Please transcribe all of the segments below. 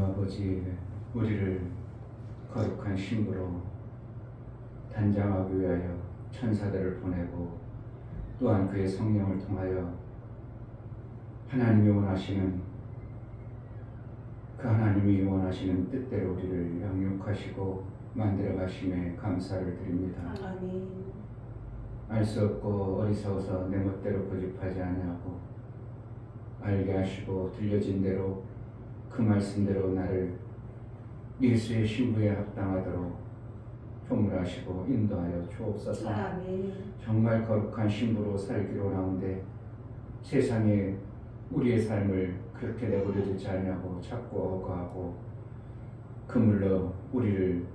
아버지, 우리를 거룩한 신부로 단장하기 위하여 천사들을 보내고 또한 그의 성령을 통하여 하나님이 원하시는 그 하나님이 원하시는 뜻대로 우리를 양육하시고 만들어 가심에 감사를 드립니다. 아멘. 알 수 없고 어리석어서 내 멋대로 고집하지 아니하고 알게 하시고 들려진 대로 그 말씀대로 나를 예수의 신부에 합당하도록 조물하시고 인도하여 주옵소서. 아멘. 정말 거룩한 신부로 살기로 나온데 세상에 우리의 삶을 그렇게 내버려 두지 않냐고 자꾸 억울하고 그물로 우리를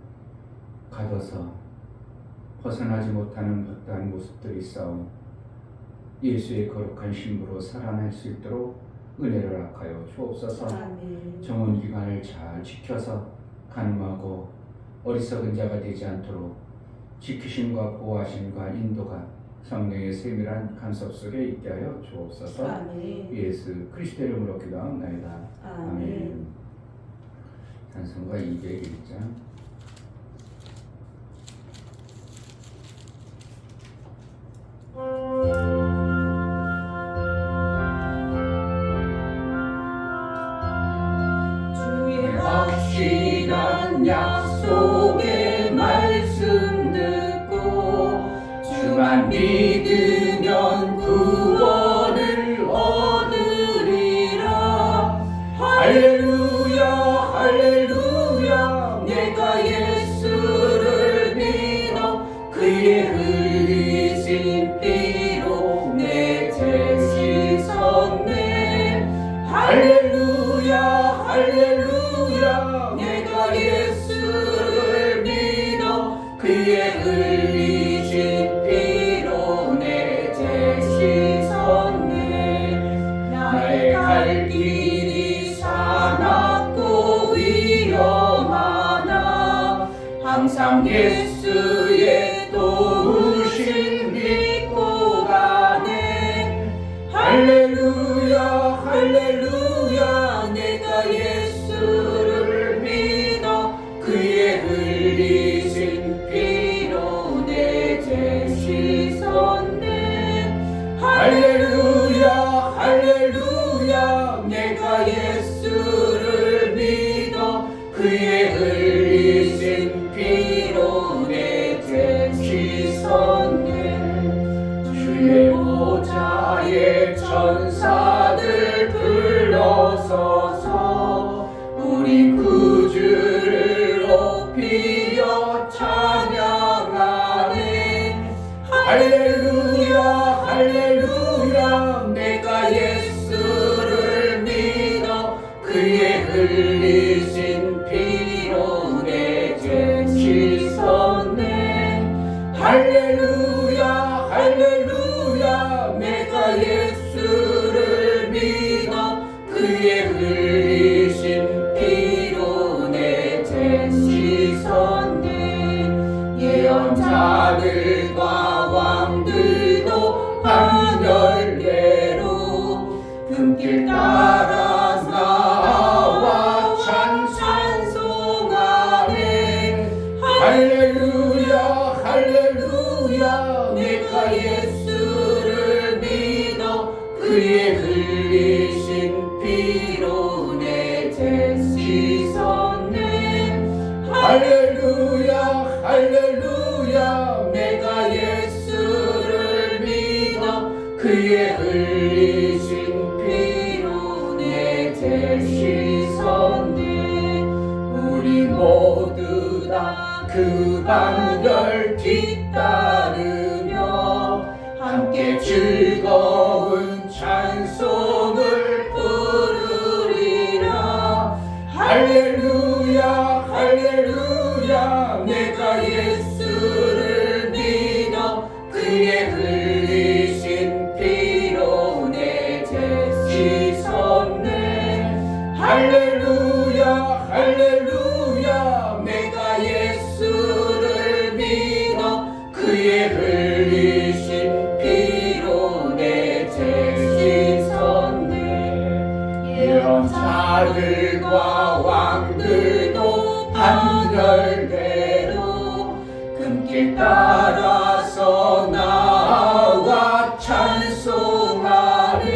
가둬서 벗어나지 못하는 어떠한 모습들이 있사오니 예수의 거룩한 신부로 살아날 수 있도록 은혜를 허락하여 주옵소서. 아멘. 정언기관을 잘 지켜서 가늠하고 어리석은 자가 되지 않도록 지키심과 보호하심과 인도가 성령의 세밀한 간섭 속에 있게 하여 주옵소서. 아멘. 예수 그리스도의 이름으로 기도하옵나이다. 아멘. 찬송가 201장. 주의 확실한 약속의 말씀 듣고 주만 믿으면 구원을 얻으리라. 할렐루야 할렐루야. 내가 예수를 믿어 그의 흘리신 피로 내 죄 씻었네. 할렐루야 할렐루야. 내가 예수를 믿어 그의 흘리신 피로 내 죄 씻었네. 나의 갈 길이 사납고 위험하나 항상 예수의 도우심 믿고 가네. 할렐루야 할렐루야. 내가 예수를 믿어 그의 흘리신 피로 내 죄 씻었네. 할렐루야 할렐루야. 내가 예수를 믿어 그의 흘리신 피로 내 죄 씻었네. 주의 보좌에 천사들 불러서서 우리 구주를 높이어 찬양하네. 할렐루야 할렐루야. 내가 예수를 믿어 그의 흘리신 피로 내 죄 씻었네. 할렐루야 할렐루야. 내가 예수를 믿어 그의 흘리신 피로 내 죄 씻었네. 예언자들과 왕들도 한열대로 금길 따라 나와 찬송하네. 할렐루야 할렐루야. 내가 예수를 믿어 그의 흘리신 피로 내 죄 씻었네. 할렐루야 할렐루야. 내가 예수를 믿어 그의 흘리신 피로 내 죄 씻었네. 우리 모두 다 그 방열 뒤따르며 함께 즐거운 찬송을 부르리라. 할렐루야 할렐루야. 내가 예수를 믿어 그의 흘리신 피로 내 죄 씻었네. 할렐루야 할렐루야. 내가 예수를 믿어 그의 흘리신 피로 내 죄 씻었네. 예언자들과 왕과 왕들도 반열대로 금길 따라서 나와 찬송하네.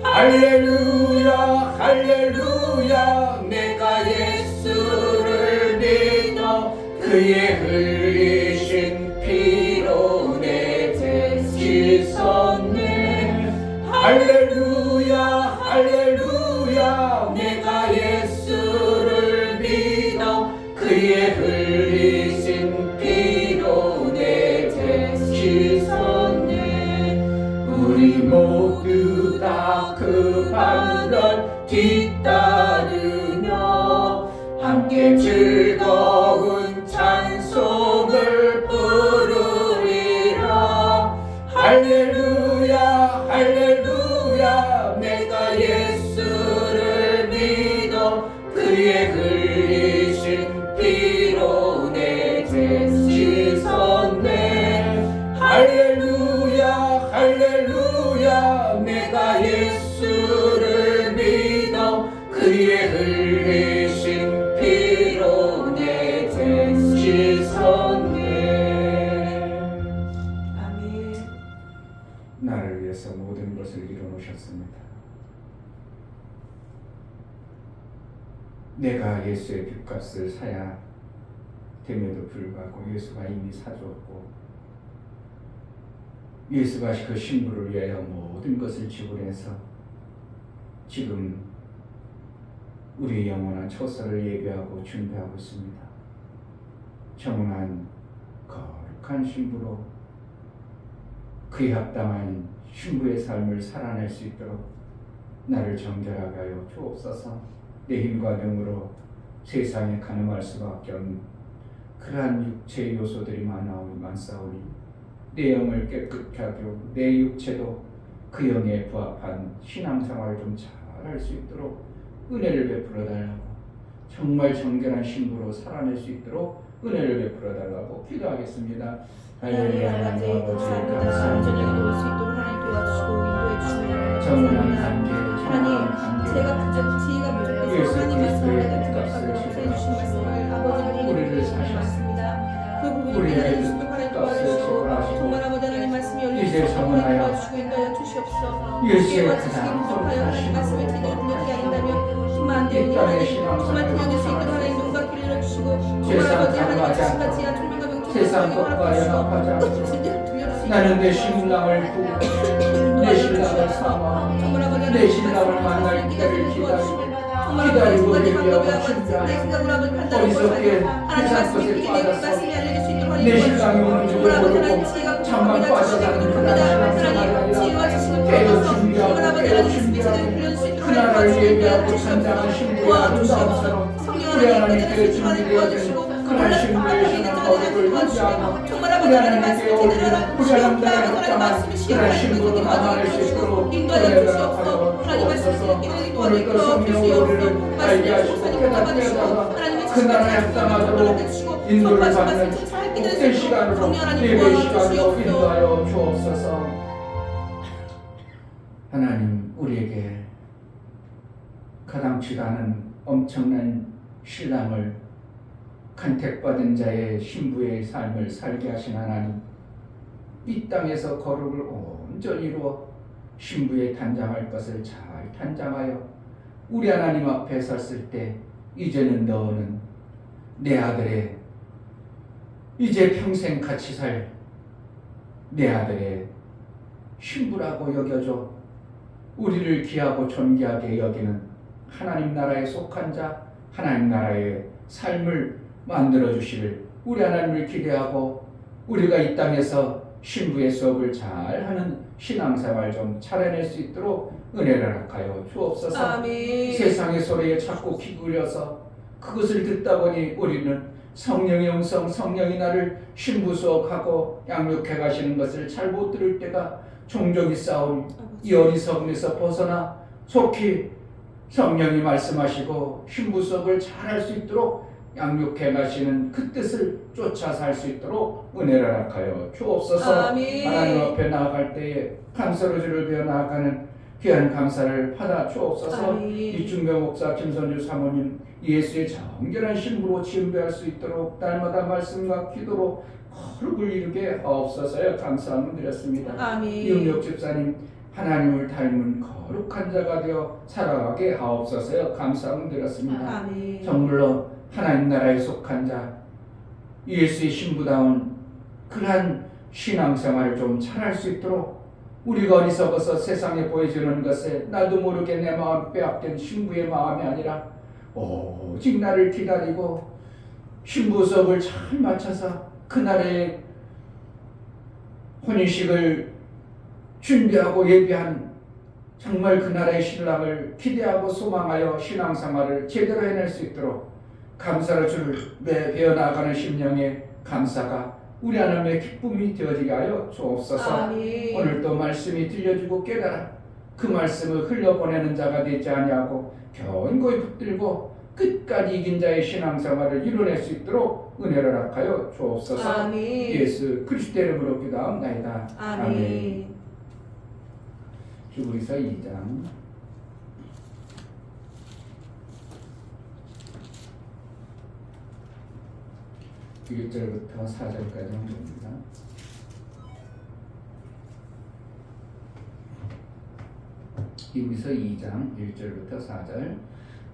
할렐루야 할렐루야 내가 예수를 믿어 그의 흘리신 피로 내 죄 씻었네. 할렐루야 할렐루야 내가 예수를 믿어 그의 흘리신 피로 내 죄 씻었네. 우리 모두 다 그 반열 뒤따르며 함께 즐거운 찬송을 부르리라. 할렐루야 할렐루야 내가 예수를 믿어 그의 흘리신 피로 내 죄 씻었네. 할렐루야 할렐루야 내가 예수를 믿어 그의 흘리신 피로 내 죄 씻었네. 아멘. 나를 위해서 모든 것을 이루어놓으셨습니다. 내가 예수의 빚값을 사야 됨에도 불구하고 예수가 이미 사주었고 예수가 그 신부를 위하여 모든 것을 지불해서 지금 우리의 영원한 초서를 예비하고 준비하고 있습니다. 정운한 거룩한 신부로 그에 합당한 신부의 삶을 살아낼 수 있도록 나를 정결하게 하여 주옵소서. 내 힘과 능으로 세상에 가늠할 수밖에 없는 그러한 육체의 요소들이 많사오니 내 영을 깨끗하게 하고 내 육체도 그 영에 부합한 신앙생활을 좀 잘할 수 있도록 은혜를 베풀어 달라고, 정말 정결한 신부로 살아낼 수 있도록 은혜를 베풀어 달라고 기도하겠습니다. 할렐루야. 하나님 아버지 감사합니다. 정은한 관계, 정은한 관계, 제가 그저 지혜가 부족해서 하나님 말씀을 듣게 해주신 말씀을 아버지 우리를 사셨습니다. 그 부분을 우리에게 깨달으시고 하나님 도와주시고 정말 아버지 하나님 말씀이 이제 열리시고 정언하여 도와주시고 인도하여 주시옵소서. 예수의 지혜와 지식이 가장 부족하여 하나님 말씀을 제대로 듣지 않는다면 정말 안 이 되오니 땅의 하나님 신앙생활을 정말 통역할 수 있도록 하나님 눈과 귀를 열어주시고 정말 세상 아버지 하나님 강요하지 말씀 않고 같이 한 총명과 명철을 세상 것과 연합하지 않고 진리를 들려주시고 나는 내 신랑을 보고 내 신랑을 삼아 내 신랑을 만날 때를 기다리고 예비하고 준비하여 어리석게 세상 것에 빠져서 내 신랑이 오는 줄을 모르고 잠만 빠져가는 그날 신앙생활이라 깨어 준비하고 깨어 준비하고 그날을 예비하고 전장을 신부야 누사처럼 우리 하나님께 준비되어 된 그날 신부의 신앙 거룩을 유지하고 우리 하나님께 오르는 우리 하나님께 합당한 그날 신부로 나아갈 수 있도록 은혜를 하여 주옵소서. 오늘도 성령 우리를 알게 하시고 깨닫게 하다가 그날에 합당하도록 인도를 받는 복된 시간으로 예배의 시간으로 인도하여 주옵소서. 하나님 우리에게 가당치도 않은 엄청난 신랑을 간택받은 자의 신부의 삶을 살게 하신 하나님, 이 땅에서 거룩을 온전히 이루어 신부의 단장할 것을 잘 단장하여 우리 하나님 앞에 섰을 때 이제는 너는 내 아들의 이제 평생 같이 살 내 아들의 신부라고 여겨줘 우리를 귀하고 존귀하게 여기는 하나님 나라에 속한 자, 하나님 나라의 삶을 만들어 주실 우리 하나님을 기대하고 우리가 이 땅에서 신부의 수업을 잘하는 신앙생활 좀 차려낼 수 있도록 은혜를 허락하여 주옵소서. 아멘. 세상의 소리에 자꾸 귀 기울여서 그것을 듣다 보니 우리는 성령의 음성, 성령이 나를 신부 수업하고 양육해 가시는 것을 잘 못 들을 때가 종종 있사오니 이 어리석음에서 벗어나 속히 성령이 말씀하시고 신부 수업을 잘할 수 있도록 양육해 가시는 그 뜻을 쫓아 살 수 있도록 은혜를 허락하여 주옵소서. 아멘. 하나님 앞에 나아갈 때에 간서로 주를 베어 나아가는 귀한 감사를 받아 주옵소서. 아멘. 이중병 목사, 김선주 사모님 예수의 정결한 신부로 지음배할 수 있도록 날마다 말씀과 기도로 거룩을 이루게 하옵소서요. 감사함을 드렸습니다. 아멘. 이은혁 집사님 하나님을 닮은 거룩한 자가 되어 살아가게 하옵소서요. 감사함을 드렸습니다. 아멘. 정말로 하나님 나라에 속한 자, 예수의 신부다운 그러한 신앙생활을 좀 잘할 수 있도록 우리가 어리석어서 세상에 보여주는 것에 나도 모르게 내 마음 빼앗긴 신부의 마음이 아니라 오직 나를 기다리고 신부 수업을 잘 맞춰서 그날의 혼인식을 준비하고 예비한 정말 그날의 신랑을 기대하고 소망하여 신앙생활을 제대로 해낼 수 있도록 감사를 주를 배어나가는 심령의 감사가 우리 하나님의 기쁨이 되어지게 하여 주옵소서. 아멘. 오늘도 말씀이 들려주고 깨달아 그 말씀을 흘려보내는 자가 되지 아니하고 견고히 붙들고 끝까지 이긴 자의 신앙생활을 이뤄낼 수 있도록 은혜를 허락하여 주옵소서. 아멘. 예수 그리스도 이름으로 기도합나이다. 아멘. 히브리서 2장 1절부터 4절까지 합니다. 히브리서 2장 1절부터 4절.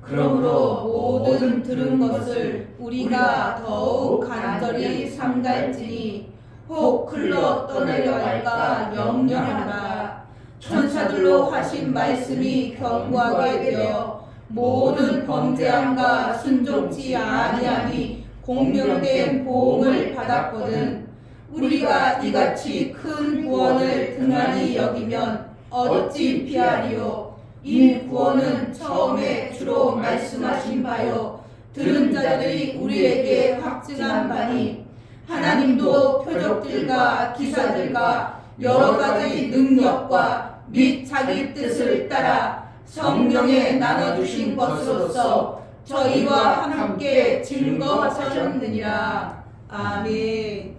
그러므로 모든 들은 것을 우리가 더욱 간절히 삼갈지니 혹 흘러 떠내려갈까 염려하라. 천사들로 하신 말씀이 견고하게 되어 모든 범죄함과 순종치 아니하니 공명된 보응을 받았거든. 우리가 이같이 큰 구원을 등한히 여기면 어찌 피하리요. 이 구원은 처음에 주로 말씀하신 바요 들은 자들이 우리에게 확증한 바니 하나님도 표적들과 기사들과 여러 가지 능력과 및 자기 뜻을 따라 성령에 나눠주신 것으로서 저희와 함께 증거하셨느니라. 아멘.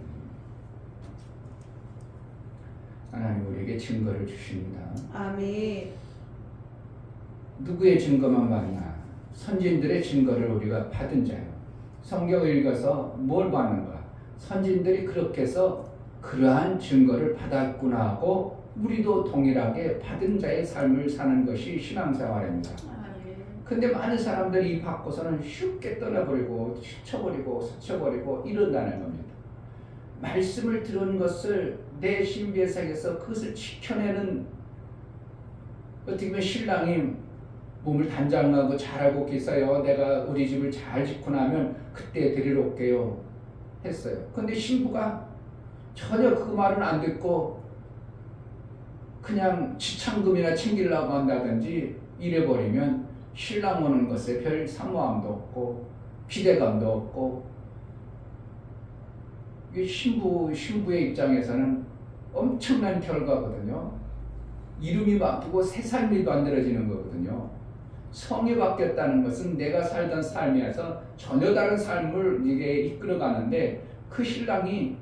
하나님 우리에게 증거를 주십니다. 아멘. 누구의 증거만 받나? 선진들의 증거를 우리가 받은 자요. 성경을 읽어서 뭘 받는가? 선진들이 그렇게 해서 그러한 증거를 받았구나 하고 우리도 동일하게 받은 자의 삶을 사는 것이 신앙생활입니다. 근데 많은 사람들이 이 받고서는 쉽게 떠나버리고 치쳐버리고 스쳐버리고 이런다는 겁니다. 말씀을 들은 것을 내 신비의상에서 그것을 지켜내는 어떻게 보면 신랑이 몸을 단장하고 잘하고 계세요. 내가 우리 집을 잘 짓고 나면 그때 데리러 올게요 했어요. 근데 신부가 전혀 그 말은 안 듣고 그냥 지참금이나 챙기려고 한다든지 이래버리면 신랑 오는 것에 별 사모함도 없고 기대감도 없고 이게 신부의 입장에서는 엄청난 결과거든요. 이름이 바뀌고 새 삶이 만들어지는 거거든요. 성이 바뀌었다는 것은 내가 살던 삶에서 전혀 다른 삶을 이게 이끌어가는데 그 신랑이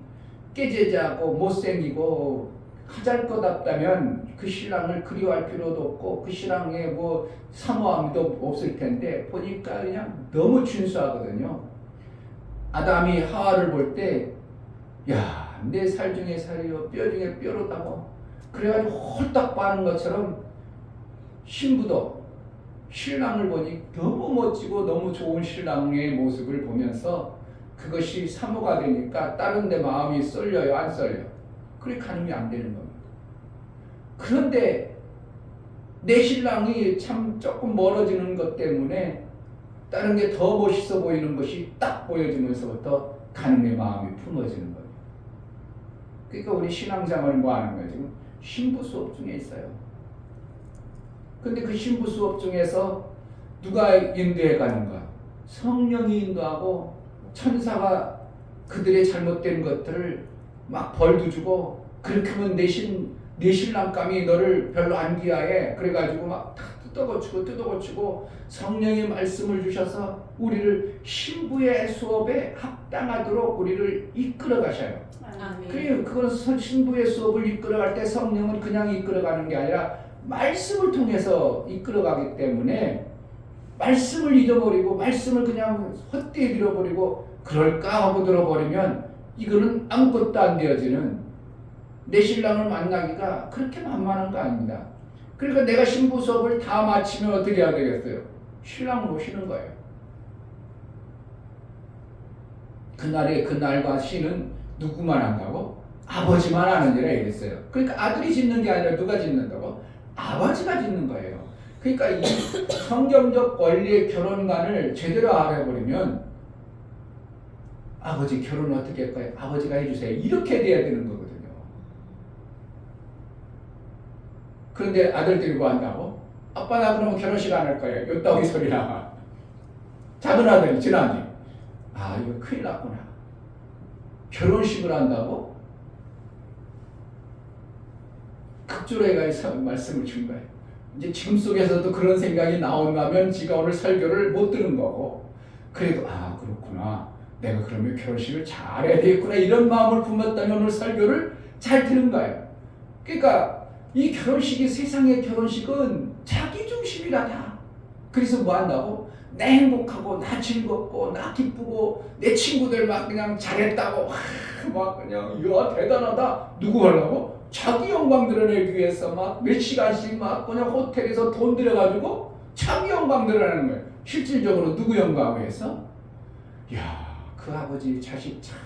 깨제자고 못생기고 하잘것없다면 그 신랑을 그리워할 필요도 없고 그 신랑의 뭐 사모함도 없을 텐데 보니까 그냥 너무 준수하거든요. 아담이 하와를 볼 때 야, 내 살 중에 살이요 뼈 중에 뼈로다고 그래가지고 홀딱 빠는 것처럼 신부도 신랑을 보니 너무 멋지고 너무 좋은 신랑의 모습을 보면서 그것이 사모가 되니까 다른 데 마음이 쏠려요 안 쏠려요? 그래 가늠이 안 되는 겁니다. 그런데 내 신랑이 참 조금 멀어지는 것 때문에 다른 게 더 멋있어 보이는 것이 딱 보여지면서부터 가늠의 마음이 품어지는 거예요. 그러니까 우리 신앙생활은 뭐 하는 거예요? 지금 신부 수업 중에 있어요. 근데 그 신부 수업 중에서 누가 인도해 가는가? 성령이 인도하고 천사가 그들의 잘못된 것들을 막 벌도 주고 그렇게 하면 내 신랑감이 너를 별로 안 귀하해. 그래가지고 막 뜯어고치고 성령의 말씀을 주셔서 우리를 신부의 수업에 합당하도록 우리를 이끌어 가셔요. 아멘. 그래요. 그건 신부의 수업을 이끌어갈 때 성령은 그냥 이끌어가는 게 아니라 말씀을 통해서 이끌어가기 때문에 말씀을 잊어버리고 말씀을 그냥 헛되이 들어버리고 그럴까 하고 들어버리면 이거는 아무것도 안 되어지는 내 신랑을 만나기가 그렇게 만만한 거 아닙니다. 그러니까 내가 신부 수업을 다 마치면 어떻게 해야 되겠어요? 신랑 모시는 거예요. 그날의 그날과 시는 누구만 한다고? 아버지만 하느니라 이랬어요. 그러니까 아들이 짓는 게 아니라 누가 짓는다고? 아버지가 짓는 거예요. 그러니까 이 성경적 원리의 결혼관을 제대로 알아버리면 아버지 결혼 어떻게 할까요? 아버지가 해주세요. 이렇게 돼야 되는 거거든요. 그런데 아들들이 뭐 한다고? 아빠 나 그러면 결혼식 안 할 거예요. 요따위 소리 나와. 작은 아들이 지나니 아 이거 큰일 났구나. 결혼식을 한다고? 극조례가 말씀을 준 거예요. 이제 지금 속에서도 그런 생각이 나온다면 지가 오늘 설교를 못 들은 거고 그래도 아 그렇구나. 내가 그러면 결혼식을 잘해야 되겠구나 이런 마음을 품었다면 오늘 설교를 잘 들은 거예요. 그러니까 이 결혼식이 세상의 결혼식은 자기 중심이라 다. 그래서 뭐 한다고? 나 행복하고 나 즐겁고 나 기쁘고 내 친구들 막 그냥 잘했다고 막 그냥 이야 대단하다. 누구 하려고? 자기 영광 드러내기 위해서 막 몇 시간씩 막 그냥 호텔에서 돈 들여가지고 자기 영광 드러내는 거예요. 실질적으로 누구 영광 위해서? 야, 그 아버지 자식 참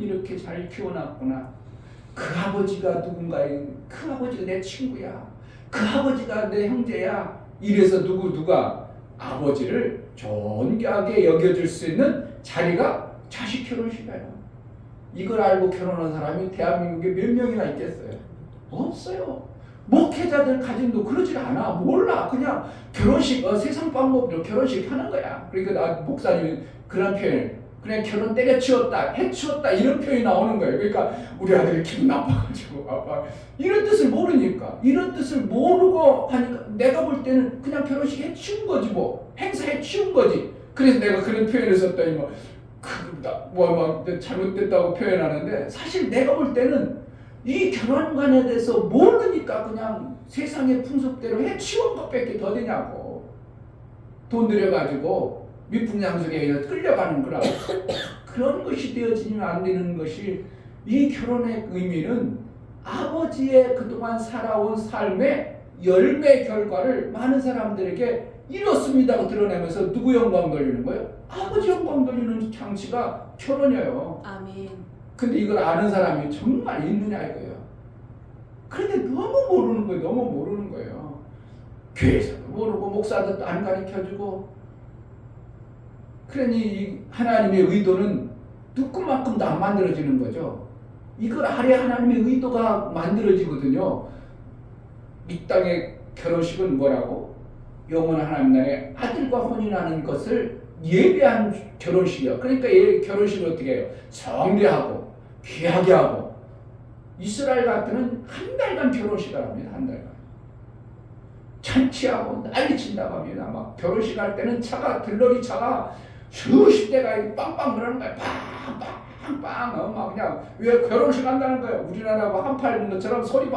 이렇게 잘 키워놨구나. 그 아버지가 누군가에 그 아버지가 내 친구야. 그 아버지가 내 형제야. 이래서 누가 아버지를 존귀하게 여겨줄 수 있는 자리가 자식 결혼식이에요. 이걸 알고 결혼한 사람이 대한민국에 몇 명이나 있겠어요? 없어요. 목회자들 가진도 그러질 않아. 몰라. 그냥 결혼식 세상 방법으로 결혼식 하는 거야. 그러니까 나 목사님이 그런 표현을 그냥 결혼 때려치웠다, 해치웠다 이런 표현이 나오는 거예요. 그러니까 우리 아들이 기분 나빠가지고 아빠 이런 뜻을 모르니까 이런 뜻을 모르고 하니까 내가 볼 때는 그냥 결혼식 해치운 거지 뭐 행사 해치운 거지. 그래서 내가 그런 표현을 썼더니 뭐 잘못됐다고 표현하는데 사실 내가 볼 때는 이 결혼관에 대해서 모르니까 그냥 세상의 풍습대로 해치운 것밖에 더 되냐고. 돈 들여가지고 미풍양속에 끌려가는 거라고. 그런 것이 되어지면 안 되는 것이 이 결혼의 의미는 아버지의 그동안 살아온 삶의 열매 결과를 많은 사람들에게 이렇습니다고 드러내면서 누구 영광 돌리는 거예요? 아버지 영광 돌리는 장치가 결혼이에요. 아멘. 근데 이걸 아는 사람이 정말 있느냐 이거예요. 그런데 너무 모르는 거예요. 교회에서도 모르고 목사들도 안 가르쳐주고. 그러니 이 하나님의 의도는 누구만큼도 안 만들어지는 거죠. 이걸 아래 하나님의 의도가 만들어지거든요. 이 땅의 결혼식은 뭐라고? 영원한 하나님 나라의 아들과 혼인하는 것을 예배한 결혼식이요. 그러니까 결혼식을 어떻게 해요? 성대하고 귀하게 하고. 이스라엘 같은 한 달간 결혼식을 합니다. 한 달간. 잔치하고 난리친다고 합니다. 막 결혼식 할 때는 들러리 차가 수십 대가 빵빵 그러는 거예요. 빵빵빵. 막 그냥 왜 결혼식 한다는 거예요. 우리나라 한팔 있는 것처럼 소리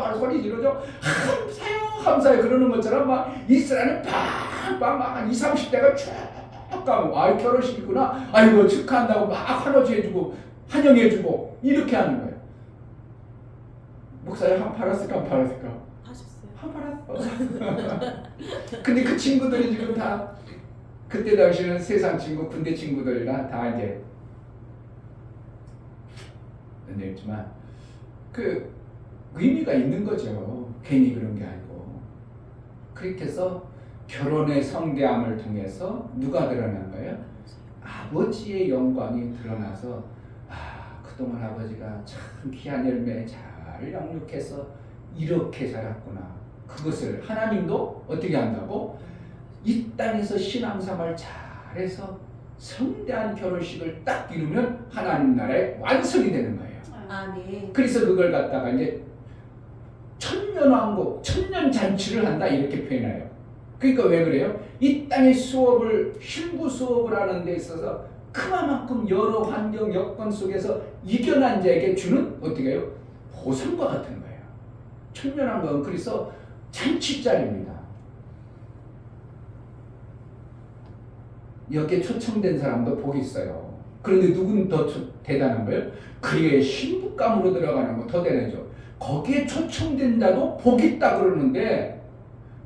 지르죠. 감사해 그러는 것처럼 막 이스라엘은 빵빵 막 20, 30대가 쭉 가고 아이 결혼식이구나. 아이고 축하한다고 막 환호해주고 환영해주고 이렇게 하는 거예요. 목사님 한 팔았을까? 하셨어요. 한 팔았어. 근데 그 친구들이 지금 다 그때 당시에는 세상 친구, 군대 친구들이나 다 이제 했지만 그 의미가 있는 거죠. 괜히 그런 게 아니고. 그렇게 해서 결혼의 성대함을 통해서 누가 드러난 거예요? 아버지의 영광이 드러나서 그동안 아버지가 참 귀한 열매 잘 양육해서 이렇게 자랐구나. 그것을 하나님도 어떻게 한다고? 이 땅에서 신앙생활 잘해서 성대한 결혼식을 딱 이루면 하나님 나라의 완성이 되는 거예요. 아멘. 그래서 그걸 갖다가 이제 천년왕국, 천년잔치를 한다 이렇게 표현해요. 그러니까 왜 그래요? 이 땅의 신부 수업을 하는 데 있어서 그만큼 여러 환경 여건 속에서 이겨난 자에게 주는 어떻게 해요? 보상과 같은 거예요. 천년왕국은 그래서 잔치자리입니다. 여기에 초청된 사람도 복이 있어요. 그런데 누군 더 대단한 거예요? 그의 신부감으로 들어가는 거 더 대단하죠. 거기에 초청된 자도 복이 있다 그러는데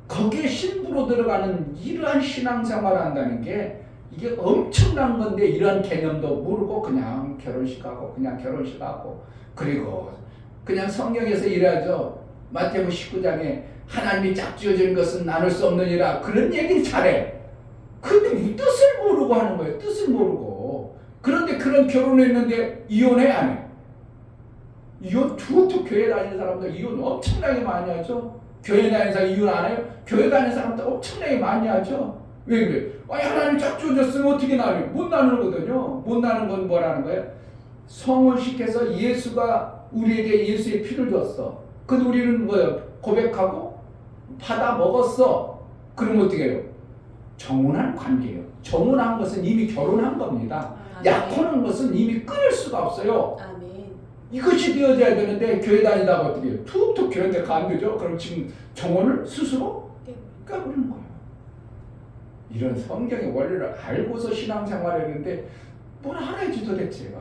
거기에 신부로 들어가는 이러한 신앙생활을 한다는 게 이게 엄청난 건데 이러한 개념도 모르고 그냥 결혼식하고 그냥 결혼식하고 그리고 그냥 성경에서 이래야죠. 마태복음 19장에 하나님이 짝지어준 것은 나눌 수 없느니라 그런 얘기를 잘해. 근데 뜻을 모르고 하는 거예요. 뜻을 모르고. 그런데 그런 결혼했는데 이혼해 안 해? 이혼 툭툭 교회 다니는 사람들 이혼 엄청나게 많이 하죠. 교회 다니는 사람 이혼 안 해요? 교회 다니는 사람들 엄청나게 많이 하죠. 왜 그래? 아니 하나님 짝지어줬으면 어떻게 나눠요? 못 나누거든요. 못 나누는 건 뭐라는 거예요? 성혼시켜서 예수가 우리에게 예수의 피를 줬어. 근데 우리는 뭐예요? 고백하고 받아 먹었어. 그럼 어떻게 해요? 정혼한 관계예요. 정혼한 것은 이미 결혼한 겁니다. 약혼한 것은 이미 끊을 수가 없어요. 아멘. 이것이 되어져야 되는데 교회 다니다가 어떻게 해요? 툭툭 교회 데가 안 되죠? 그럼 지금 정혼을 스스로 깨버리는 거예요. 이런 성경의 원리를 알고서 신앙생활을 했는데 뭘 알아야지 도대체가.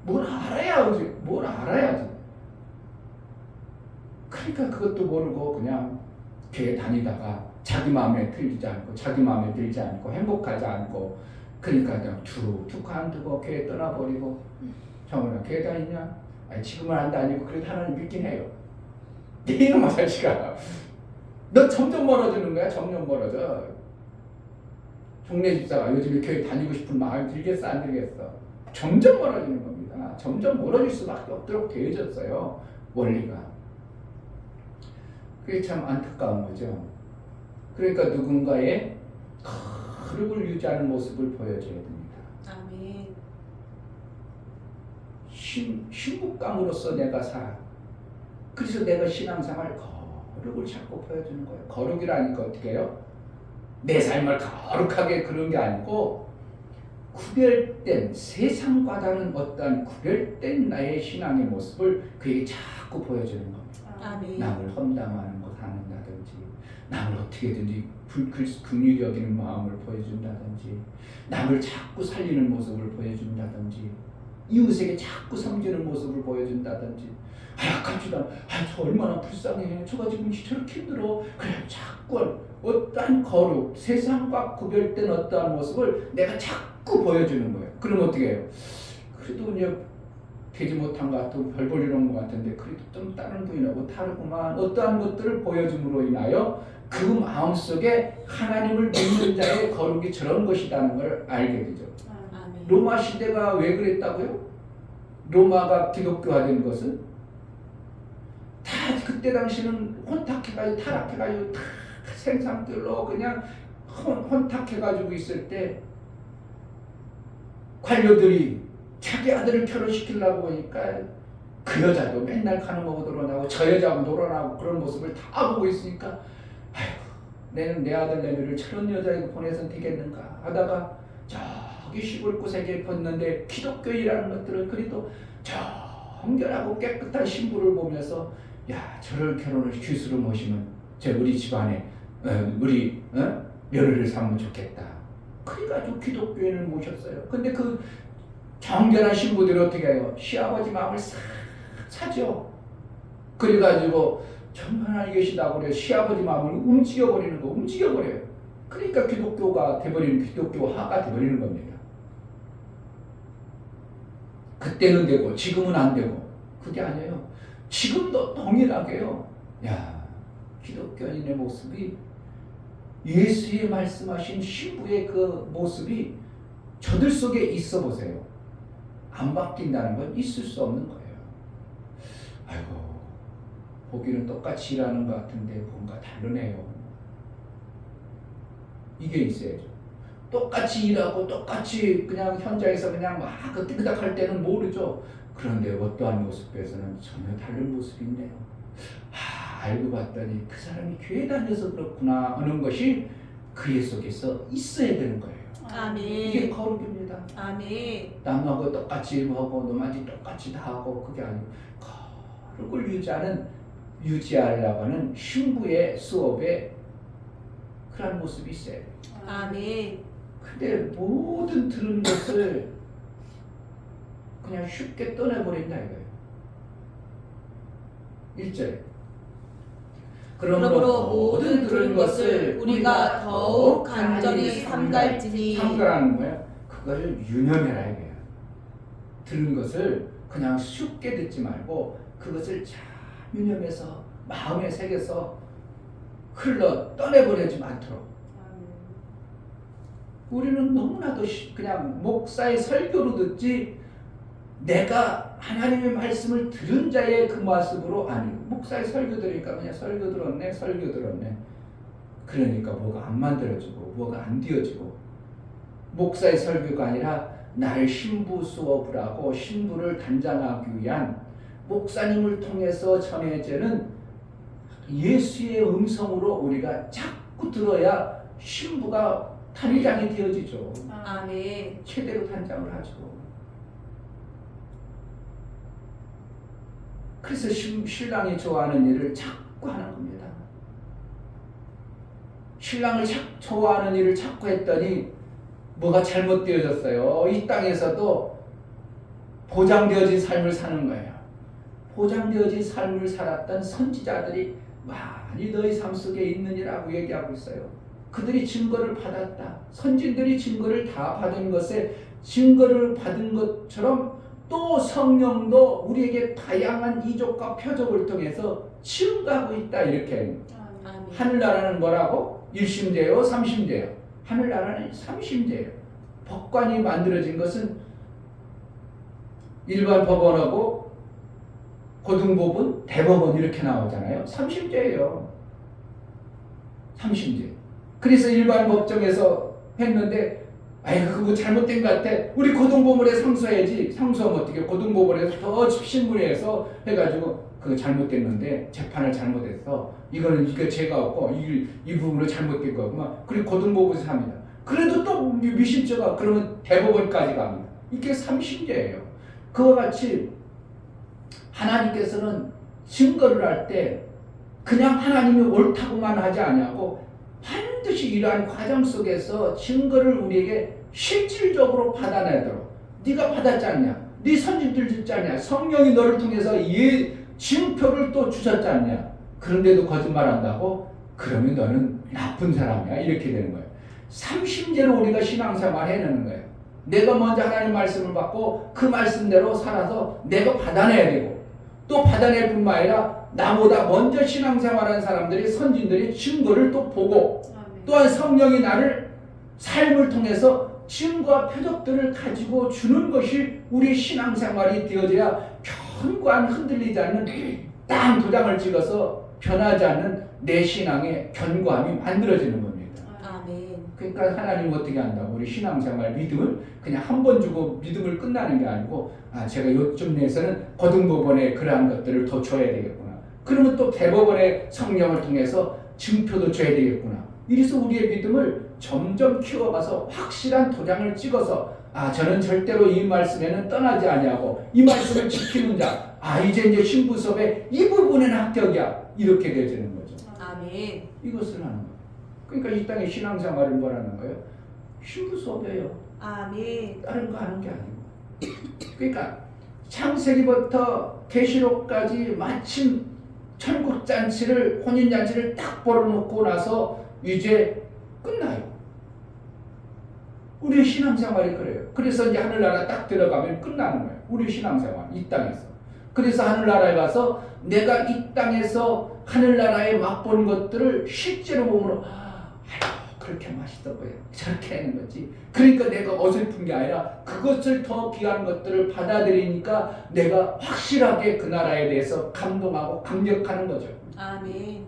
뭘 알아야지. 뭘 알아야지. 그러니까 그것도 모르고 그냥 교회 다니다가 자기 마음에 들지 않고 자기 마음에 들지 않고 행복하지 않고 그러니까 그냥 툭툭 간두고 교회 떠나버리고 정말 교회 다니냐? 아니 지금은 안 다니고 그래도 하나님 믿긴 해요. 이놈아 자식아 너 점점 멀어지는 거야. 점점 멀어져. 종래 집사가 요즘에 교회 다니고 싶은 마음이 들겠어 안 들겠어? 점점 멀어지는 겁니다. 점점 멀어질 수밖에 없도록 되어졌어요. 원리가. 그게 참 안타까운 거죠. 그러니까 누군가의 거룩을 유지하는 모습을 보여줘야 됩니다. 아멘. 신부감으로서 내가 살아. 그래서 내가 신앙생활 거룩을 자꾸 보여주는 거예요. 거룩이라니까 어떻게 해요? 내 삶을 거룩하게 그런 게 아니고 구별된 세상과 다른 어떠한 구별된 나의 신앙의 모습을 그에게 자꾸 보여주는 겁니다. 아멘. 남을 험담하는 것 하는다든지 남을 어떻게든지 긍휼히 여기는 마음을 보여준다든지 남을 자꾸 살리는 모습을 보여준다든지 이웃에게 자꾸 섬기는 모습을 보여준다든지 약간 주다 저 얼마나 불쌍해 저가 지금 저렇게 힘들어 그래 자꾸 어떠한 거룩 세상과 구별된 어떠한 모습을 내가 자꾸 보여주는 거예요. 그럼 어떻게 해요? 그래도 이제 되지 못한 것 같고 별 볼 일 없는 것 같은데 그래도 좀 다른 부인하고 다르구만 어떠한 것들을 보여줌으로 인하여 그 마음속에 하나님을 믿는 자의 거룩이 저런 것이라는 걸 알게 되죠. 아멘. 로마 시대가 왜 그랬다고요? 로마가 기독교화된 것은 다 그때 당시는 혼탁해가지고 타락해가지고 다 생산들로 그냥 혼탁해가지고 있을 때 관료들이 자기 아들을 결혼시키려고 하니까 그 여자도 맨날 가는 거고 놀아나고 저 여자하고 놀아나고 그런 모습을 다 보고 있으니까 아이고 내는 내 아들 내미를 저런 여자에게 보내선 되겠는가 하다가 저기 시골 곳에 계셨는데 기독교인이라는 것들은 그래도 정결하고 깨끗한 신부를 보면서 야 저를 결혼을 귀수로 모시면 저 우리 집안에 우리 며느리를 삼으면 좋겠다. 그래가지고 기독교인을 모셨어요. 근데 그 정결한 신부들이 어떻게 해요? 시아버지 마음을 싹 사죠. 그래가지고 정말 하나님 계시다고 그래요. 시아버지 마음을 움직여버리는 거, 움직여버려요. 그러니까 기독교가 돼버리는, 기독교화가 돼버리는 겁니다. 그때는 되고 지금은 안 되고 그게 아니에요. 지금도 동일하게요. 야 기독교인의 모습이 예수의 말씀하신 신부의 그 모습이 저들 속에 있어 보세요. 안 바뀐다는 건 있을 수 없는 거예요. 아이고 보기는 똑같이 일하는 것 같은데 뭔가 다르네요. 이게 있어야죠. 똑같이 일하고 똑같이 그냥 현장에서 그냥 막 끄덕끄덕할 때는 모르죠. 그런데 어떠한 모습에서는 전혀 다른 모습이 있네요. 알고 봤더니 그 사람이 교회 다녀서 그렇구나 하는 것이 그의 속에서 있어야 되는 거예요. 아멘. 이게 거룩입니다. 아멘. 남하고 똑같이 하고 너만지 똑같이 다 하고 그게 아니고 거룩을 유지하는 유지하려고 하는 신부의 수업에 그런 모습이 있어요. 아멘. 근데 모든 들은 것을 그냥 쉽게 떠내버린다 이거예요. 1절. 그러므로 모든 들은 것을 우리가 더욱 간절히 삼갈지니. 삼가라는 거예요. 그거를 유념해라 이거예요. 들은 것을 그냥 쉽게 듣지 말고 그것을 잘 유념해서 마음에 새겨서 흘러 떠내버리지 않도록. 우리는 너무나도 그냥 목사의 설교로 듣지 내가 하나님의 말씀을 들은 자의 그 모습으로 아니고 목사의 설교 들으니까 그냥 설교 들었네 그러니까 뭐가 안 만들어지고 뭐가 안 되어지고 목사의 설교가 아니라 나를 신부 수업을 하고 신부를 단장하기 위한 목사님을 통해서 전해지는 예수의 음성으로 우리가 자꾸 들어야 신부가 단장이 되어지죠. 아멘. 최대로 단장을 하죠. 그래서 신랑이 좋아하는 일을 자꾸 하는 겁니다. 신랑을 좋아하는 일을 자꾸 했더니 뭐가 잘못되어졌어요. 이 땅에서도 보장되어진 삶을 사는 거예요. 보장되어진 삶을 살았던 선지자들이 많이 너희 삶 속에 있느니라고 얘기하고 있어요. 그들이 증거를 받았다. 선진들이 증거를 다 받은 것에 증거를 받은 것처럼 또 성령도 우리에게 다양한 이적과 표적을 통해서 증거하고 있다. 이렇게. 아멘. 하늘나라는 뭐라고? 1심제요? 3심제요? 하늘나라는 3심제예요. 법관이 만들어진 것은 일반 법원하고 고등법원, 대법원 이렇게 나오잖아요. 3심제예요. 3심제. 그래서 일반 법정에서 했는데 아이고 그거 잘못된 것 같아. 우리 고등법원에 상소해야지. 상소하면 어떻게 고등법원에서 더 신문해서 해가지고 그거 잘못됐는데 재판을 잘못했어. 이거 죄가 없고 이 부분으로 잘못된 거구만. 그리고 고등법원에서 합니다. 그래도 또 미심쩍어 그러면 대법원까지 갑니다. 이게 3심제예요. 그와 같이 하나님께서는 증거를 할 때 그냥 하나님이 옳다고만 하지 아니하고 반드시 이러한 과정 속에서 증거를 우리에게 실질적으로 받아내도록. 네가 받았지 않냐? 네 선진들 듣지 않냐? 성령이 너를 통해서 증표를 또 주셨지 않냐? 그런데도 거짓말한다고? 그러면 너는 나쁜 사람이야. 이렇게 되는 거예요. 3심제로 우리가 신앙생활 해내는 거예요. 내가 먼저 하나님 말씀을 받고 그 말씀대로 살아서 내가 받아내야 되고 또 받아낼 뿐만 아니라 나보다 먼저 신앙생활한 사람들이 선진들이 증거를 또 보고 또한 성령이 나를 삶을 통해서 증거와 표적들을 가지고 주는 것이 우리 신앙생활이 되어져야 견고한 흔들리지 않는 땅 도장을 찍어서 변하지 않는 내 신앙의 견고함이 만들어지는 겁니다. 아멘. 그러니까 하나님 어떻게 한다고 우리 신앙생활 믿음을 그냥 한 번 주고 믿음을 끝나는 게 아니고 제가 요쯤 내에서는 고등법원에 그러한 것들을 더 줘야 되겠구나. 그러면 또 대법원의 성령을 통해서 증표도 줘야 되겠구나. 이래서 우리의 믿음을 점점 키워가서 확실한 도장을 찍어서 저는 절대로 이 말씀에는 떠나지 아니하고 이 말씀을 지키는 자. 이제 신부 수업에 이 부분은 합격이야. 이렇게 되어지는 거죠. 아멘. 이것을 하는 거예요. 그러니까 이 땅의 신앙생활을 뭐라는 거예요? 신부 수업이에요. 아멘. 다른 거 하는 게 아니고. 그러니까 창세기부터 계시록까지 마침 천국잔치를 혼인잔치를 딱 벌어놓고 나서 이제 끝나요. 우리 신앙생활이 그래요. 그래서 이제 하늘나라 딱 들어가면 끝나는 거예요. 우리 신앙생활 이 땅에서. 그래서 하늘나라에 가서 내가 이 땅에서 하늘나라에 맛본 것들을 실제로 보면 그렇게 맛있어 보여. 저렇게 하는 거지. 그러니까 내가 어설픈 게 아니라 그것을 더 귀한 것들을 받아들이니까 내가 확실하게 그 나라에 대해서 감동하고 감격하는 거죠. 아멘.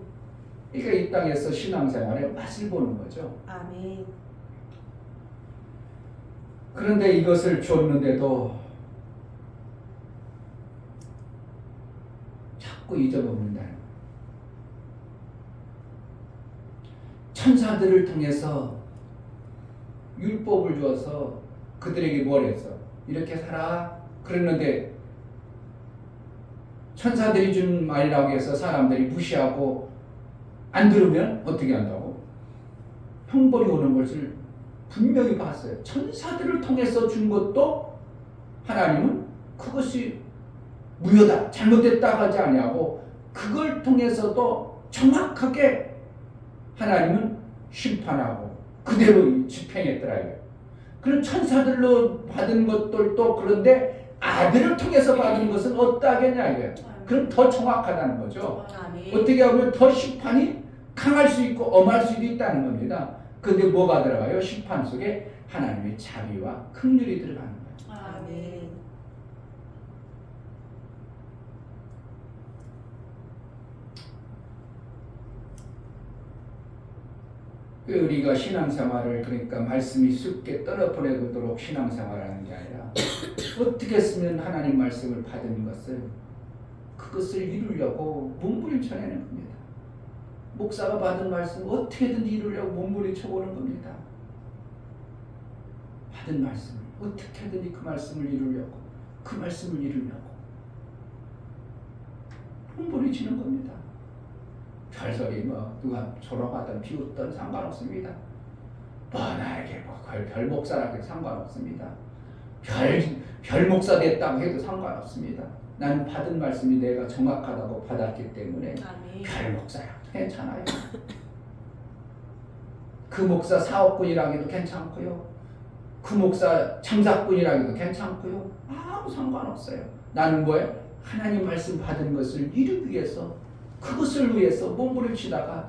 그러니까 이 땅에서 신앙생활의 맛을 보는 거죠. 아멘. 그런데 이것을 줬는데도 자꾸 잊어먹는다는 거예요. 천사들을 통해서 율법을 주어서 그들에게 뭘 했어? 이렇게 살아. 그랬는데 천사들이 준 말이라고 해서 사람들이 무시하고 안 들으면 어떻게 한다고? 형벌이 오는 것을 분명히 봤어요. 천사들을 통해서 준 것도 하나님은 그것이 무효다, 잘못됐다 하지 아니하고 그걸 통해서도 정확하게 하나님은 심판하고 그대로 집행했더라고요. 그럼 천사들로 받은 것들도 그런데 아들을 통해서 받은 것은 어떠하겠냐 이거예요. 그럼 더 정확하다는 거죠. 아멘. 어떻게 하면 더 심판이 강할 수 있고 엄할 수도 있다는 겁니다. 근데 뭐가 들어가요? 심판 속에 하나님의 자비와 긍휼이 들어가는 거예요. 아멘. 우리가 신앙생활을 그러니까 말씀이 쉽게 떨어보내도록 신앙생활하는 게 아니라 어떻게 쓰면 하나님 말씀을 받은 것을 그것을 이루려고 몸부림쳐내는 겁니다. 목사가 받은 말씀 어떻게든지 이루려고 몸부림쳐보는 겁니다. 받은 말씀을 어떻게든지 그 말씀을 이루려고 몸부림치는 겁니다. 별소리 누가 졸업하든 비웃든 상관없습니다. 나에게 별 목사라고 상관없습니다. 별 목사 됐다고 해도 상관없습니다. 나는 받은 말씀이 내가 정확하다고 받았기 때문에 아멘. 별 목사라도 괜찮아요. 그 목사 사업꾼이라고 해도 괜찮고요. 그 목사 장사꾼이라고 해도 괜찮고요. 아무 상관없어요. 나는 뭐예요? 하나님 말씀 받은 것을 이루기 위해서 그것을 위해서 몸부림치다가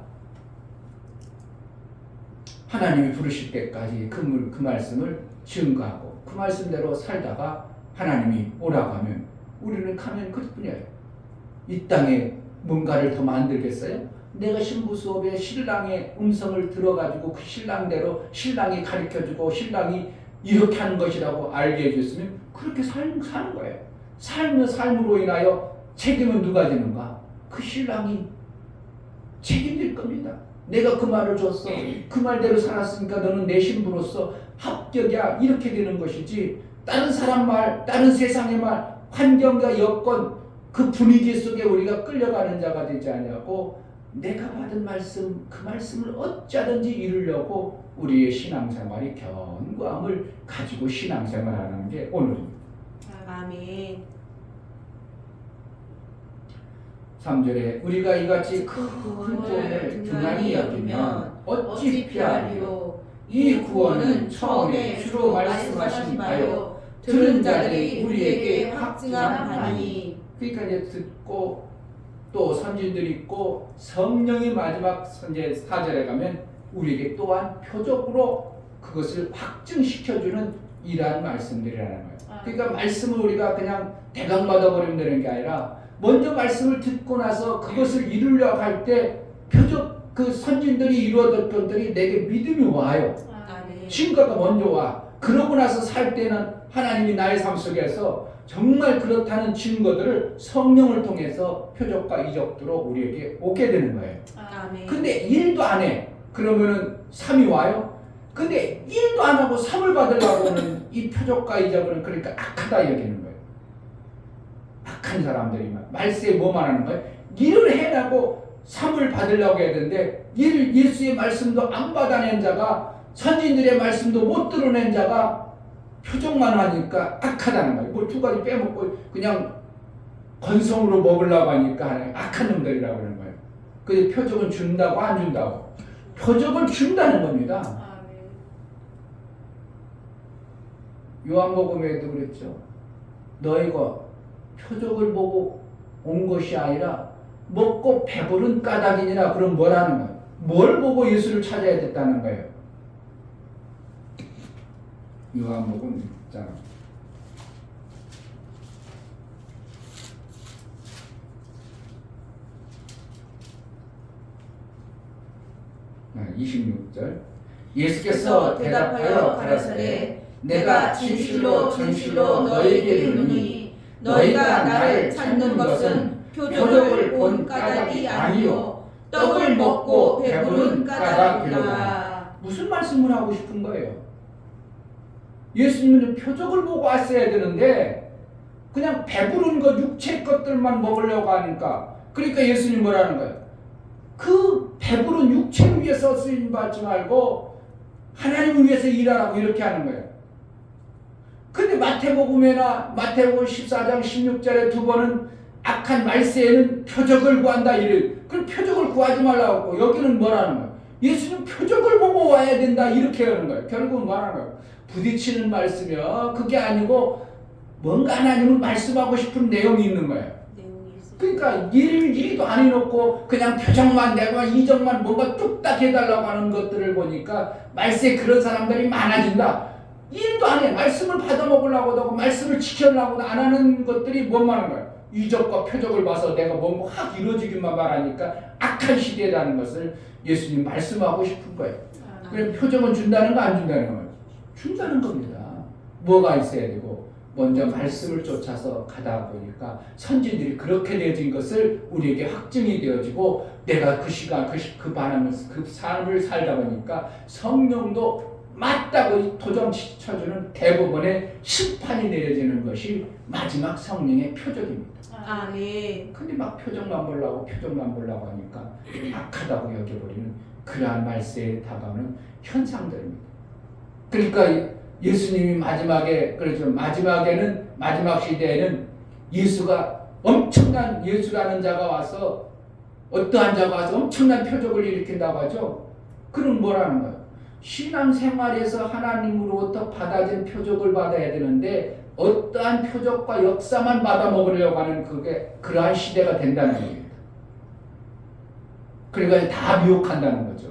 하나님이 부르실 때까지 그 말씀을 증거하고 그 말씀대로 살다가 하나님이 오라고 하면 우리는 가면 그뿐이에요. 이 땅에 뭔가를 더 만들겠어요? 내가 신부 수업에 신랑의 음성을 들어가지고 그 신랑대로 신랑이 가르쳐주고 신랑이 이렇게 하는 것이라고 알게 해줬으면 그렇게 사는 거예요. 삶으로 인하여 책임은 누가 지는가? 그 신랑이 책임질 겁니다. 내가 그 말을 줬어. 그 말대로 살았으니까 너는 내 신부로서 합격이야. 이렇게 되는 것이지 다른 사람 말, 다른 세상의 말, 환경과 여건 그 분위기 속에 우리가 끌려가는 자가 되지 아니하고 내가 받은 말씀, 그 말씀을 어찌하든지 이루려고 우리의 신앙생활이 견고함을 가지고 신앙생활하는 게 오늘입니다. 아멘. 3절에 우리가 이같이 큰 구원을 구원을 등한히 여기면 어찌 어찌 피하리요? 피하리요? 이 구원은 처음에 주로 말씀하신 바요 들은 자들이 우리에게 확증한 바니. 그러니까 이제 듣고 또 선진들이 있고 성령이 마지막 이제 4절에 가면 우리에게 또한 표적으로 그것을 확증시켜주는 이러한 말씀들이라는 거예요. 그러니까 말씀을 우리가 그냥 대강 받아버리면 되는 게 아니라 먼저 말씀을 듣고 나서 그것을 이루려고 할 때 표적 그 선진들이 이루어졌던 것들이 내게 믿음이 와요. 아멘. 증거가 먼저 와. 그러고 나서 살 때는 하나님이 나의 삶 속에서 정말 그렇다는 증거들을 성령을 통해서 표적과 이적으로 우리에게 오게 되는 거예요. 아멘. 근데 일도 안 해. 그러면은 3이 와요? 근데 일도 안 하고 3을 받으려고는 이 표적과 이적은 그러니까 악하다 여기는 거예요. 악한 사람들이 말세에 뭐만 하는 거예요? 일을 해나고 3을 받으려고 해야 되는데 예수의 말씀도 안 받아낸 자가 선진들의 말씀도 못 들어낸 자가 표적만 하니까 악하다는 거예요. 뭐 두 가지 빼먹고 그냥 건성으로 먹으려고 하니까 악한 놈들이라고 그러는 거예요. 그 표적은 준다고 안 준다고? 표적을 준다는 겁니다. 아멘. 요한복음에도 그랬죠. 너희가 표적을 보고 온 것이 아니라 먹고 배부른 까닭이니라. 그럼 뭐라는 거예요? 뭘 보고 예수를 찾아야 됐다는 거예요? 요한복음 6장 26절 예수께서 대답하여 가라사대 내가 진실로 진실로 너희에게 이르노니 너희가 나를 찾는 것은 표적을 본 까닭이 아니요 떡을 먹고 배부른 까닭이로다. 무슨 말씀을 하고 싶은 거예요? 예수님은 표적을 보고 왔어야 되는데 그냥 배부른 것, 육체 것들만 먹으려고 하니까. 그러니까 예수님 뭐라는 거예요? 그 배부른 육체를 위해서 쓰임 받지 말고 하나님을 위해서 일하라고 이렇게 하는 거예요. 근데 마태복음에나 마태복음 14장 16절에 두 번은 악한 말세에는 표적을 구한다 이래. 그럼 표적을 구하지 말라고 하고 여기는 뭐라는 거예요? 예수님 표적을 보고 와야 된다 이렇게 하는 거예요. 결국은 뭐라는 거예요? 부딪히는 말씀이요. 그게 아니고 뭔가 하나님은 말씀하고 싶은 내용이 있는 거예요. 그러니까 일도 안 해놓고 그냥 표정만 내가 이정만 뭔가 뚝딱 해달라고 하는 것들을 보니까 말세 그런 사람들이 많아진다. 일도 안 해. 말씀을 받아먹으려고도 하고 말씀을 지키려고도 안 하는 것들이 뭔 말인 거예요? 이적과 표적을 봐서 내가 뭔가 확 이루어지기만 바라니까 악한 시대라는 것을 예수님 말씀하고 싶은 거예요. 그럼 표적은 준다는 거 안 준다는 거예요? 준다는 겁니다. 뭐가 있어야 되고 먼저 말씀을 쫓아서 가다 보니까 선지들이 그렇게 되어진 것을 우리에게 확증이 되어지고 내가 그 시간 그 반하면서 그 삶을 살다 보니까 성령도 맞다고 도장 쳐주는 대법원의 심판이 내려지는 것이 마지막 성령의 표적입니다. 아멘. 근데 막 표적만 보려고 하니까 악하다고 여겨버리는 그러한 말세에 다가오는 현상들입니다. 그러니까 예수님이 마지막에 그렇죠. 마지막 시대에는 예수가 엄청난 예수라는 자가 와서 어떠한 자가 와서 엄청난 표적을 일으킨다고 하죠. 그럼 뭐라는 거예요? 신앙생활에서 하나님으로부터 받아진 표적을 받아야 되는데 어떠한 표적과 역사만 받아 먹으려고 하는 그게 그러한 시대가 된다는 겁니다. 그러니까 다 미혹한다는 거죠.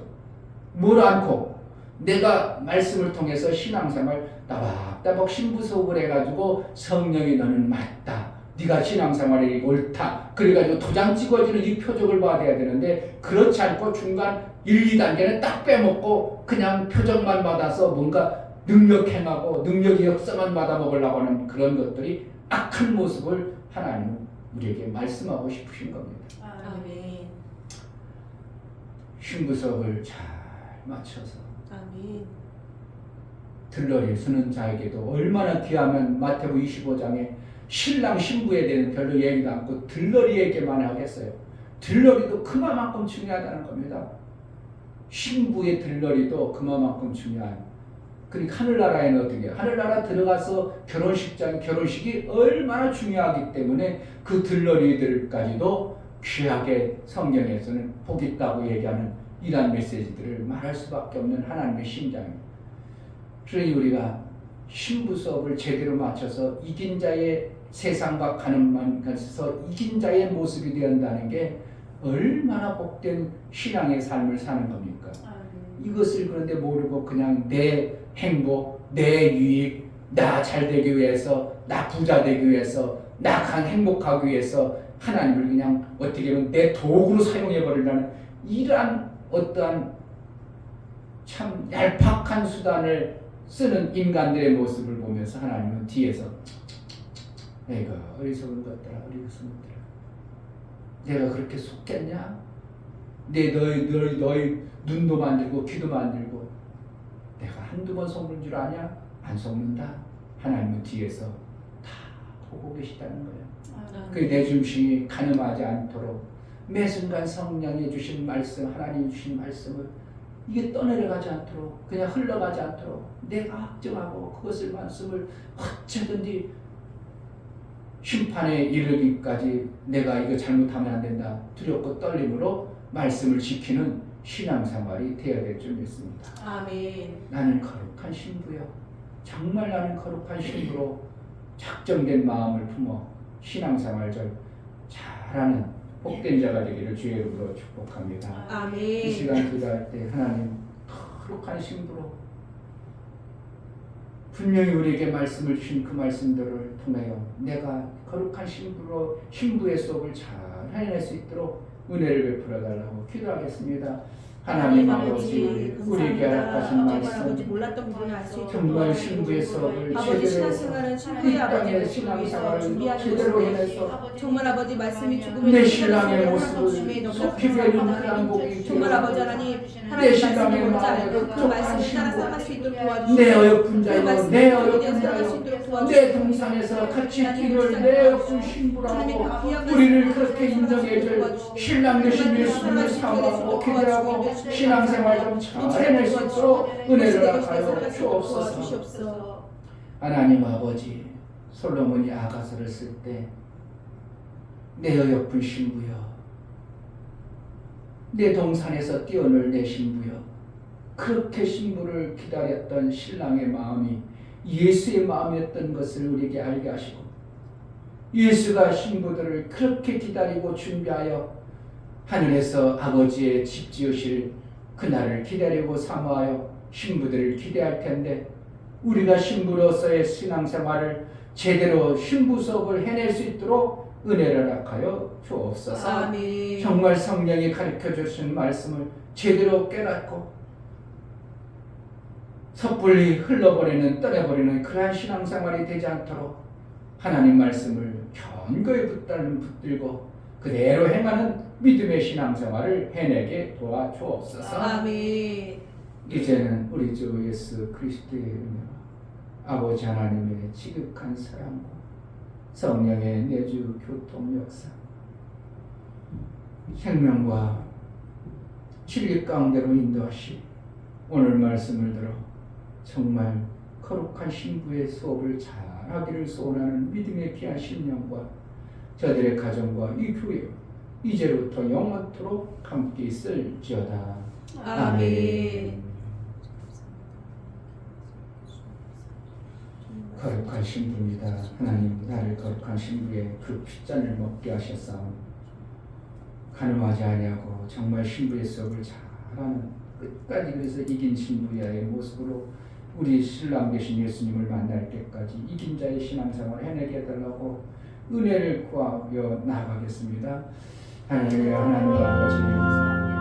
뭘 않고 내가 말씀을 통해서 신앙생활 따박따박 신부속을 해가지고 성령이 너는 맞다. 네가 신앙생활이 옳다. 그래가지고 도장 찍어지는 이 표적을 받아야 되는데 그렇지 않고 중간 1, 2단계는 딱 빼먹고 그냥 표적만 받아서 뭔가 능력 행하고 능력의 역사만 받아 먹으려고 하는 그런 것들이 악한 모습을 하나님은 우리에게 말씀하고 싶으신 겁니다. 아멘. 신부석을 잘 맞춰서 아멘. 들러리 서는 자에게도 얼마나 귀하면 마태복음 25장에 신랑 신부에 대해서 별로 얘기도 않고 들러리에게만 하겠어요. 들러리도 그만큼 중요하다는 겁니다. 신부의 들러리도 그만큼 중요한. 그러니까 하늘나라에는 어떻게 해요? 하늘나라 들어가서 결혼식이 얼마나 중요하기 때문에 그 들러리들까지도 귀하게 성경에서는 복 있다고 얘기하는 이러한 메시지들을 말할 수밖에 없는 하나님의 심장입니다. 그러니 우리가 신부 수업을 제대로 맞춰서 이긴 자의 세상과 가는 것에서 이긴 자의 모습이 되었다는 게 얼마나 복된 신앙의 삶을 사는 겁니까? 이것을 그런데 모르고 그냥 내 행복, 내 유익, 나 잘 되기 위해서, 나 부자 되기 위해서, 나 행복하기 위해서 하나님을 그냥 어떻게 보면 내 도구로 사용해 버리려는 이러한 어떠한 참 얄팍한 수단을 쓰는 인간들의 모습을 보면서 하나님은 뒤에서 내가 어리석은 것들아 어리석은 것들아 내가 그렇게 속겠냐? 너희 눈도 만들고 귀도 만들고 내가 한두 번 속는 줄 아냐? 안 속는다. 하나님은 뒤에서 다 보고 계시다는 거예요. 그 내 중심이 가늠하지 않도록 매 순간 성령이 주신 말씀, 하나님이 주신 말씀을 이게 떠내려가지 않도록 그냥 흘러가지 않도록 내가 확정하고 그것을 말씀을 어쩌든지 심판에 이르기까지 내가 이거 잘못하면 안 된다 두렵고 떨림으로 말씀을 지키는 신앙생활이 되어야 될 줄 믿습니다. 아멘. 나는 거룩한 신부요. 정말 나는 거룩한 신부로 작정된 마음을 품어 신앙생활 잘하는 복된 자가 되기를 주의 이름으로 축복합니다. 아멘. 이 시간 기도할 때 하나님 거룩한 신부로 분명히 우리에게 말씀을 주신 그 말씀들을 통하여 내가 거룩한 신부로 신부의 수업을 잘 해낼 수 있도록 은혜를 베풀어 달라고 기도하겠습니다. 하나님 아버지 우리에게 허락하신 정말 말씀 아버지 몰랐던 부분을 알 수 있도록 정말 신부의 수업을 아버지 제대로 신앙생활은 이 신부의 아버지 땅의 위해서 신앙생활을 준비하는 제대로 것인데 해내서 정말 아버지 말씀이 내 죽음의 신랑의 모습을 속히 배는 그런 복이 정말 아버지 하나님 내 하나님 신랑의 말씀을 먼저 마음에 알고 그 말씀을 따라 살아갈 수 있도록 도와주시고 내 어여쁜 그 자여 말씀을 내 살아갈 어여쁜 수 자여 있도록 도와주시고 내 동산에서 같이 뛰는 내 어여쁜 신부라고 우리를 그렇게 인정해줄 신랑 되신 예수님을 사모하고 기대하고 신앙생활 좀 잘 해낼 수 있도록 은혜를 허락하여 주옵소서. 하나님 아버지 솔로몬이 아가서를 쓸 때 내 어여쁜 신부여 내 동산에서 뛰어놀 내 신부여 그렇게 신부를 기다렸던 신랑의 마음이 예수의 마음이었던 것을 우리에게 알게 하시고 예수가 신부들을 그렇게 기다리고 준비하여 하늘에서 아버지의 집 지으실 그날을 기다리고 사모하여 신부들을 기대할 텐데 우리가 신부로서의 신앙생활을 제대로 신부 수업을 해낼 수 있도록 은혜를 허락하여 주옵소서. 아멘. 정말 성령이 가르쳐 주신 말씀을 제대로 깨닫고 섣불리 흘러버리는 떠내버리는 그러한 신앙생활이 되지 않도록 하나님 말씀을 견고히 붙들고 그대로 행하는 믿음의 신앙생활을 해내게 도와주옵소서. 아멘. 이제는 우리 주 예수 그리스도의 은혜와 아버지 하나님의 지극한 사랑과 성령의 내주 교통 역사 생명과 진리 가운데로 인도하시 오늘 말씀을 들어 정말 거룩한 신부의 수업을 잘하기를 소원하는 믿음의 귀한 심령과 저들의 가정과 이 교회 이제부터 영원토록 함께 있을지어다. 아멘. 거룩한 신부입니다. 하나님 나를 거룩한 신부의 그 핏잔을 먹게 하셨사오니 가늠하지 아니하고 정말 신부의 수업을 잘하는 끝까지 그래서 이긴 신부야의 모습으로 우리 신랑 되신 예수님을 만날 때까지 이긴 자의 신앙생활을 해내게 해달라고 은혜를 구하며 나아가겠습니다. 하나님 아버지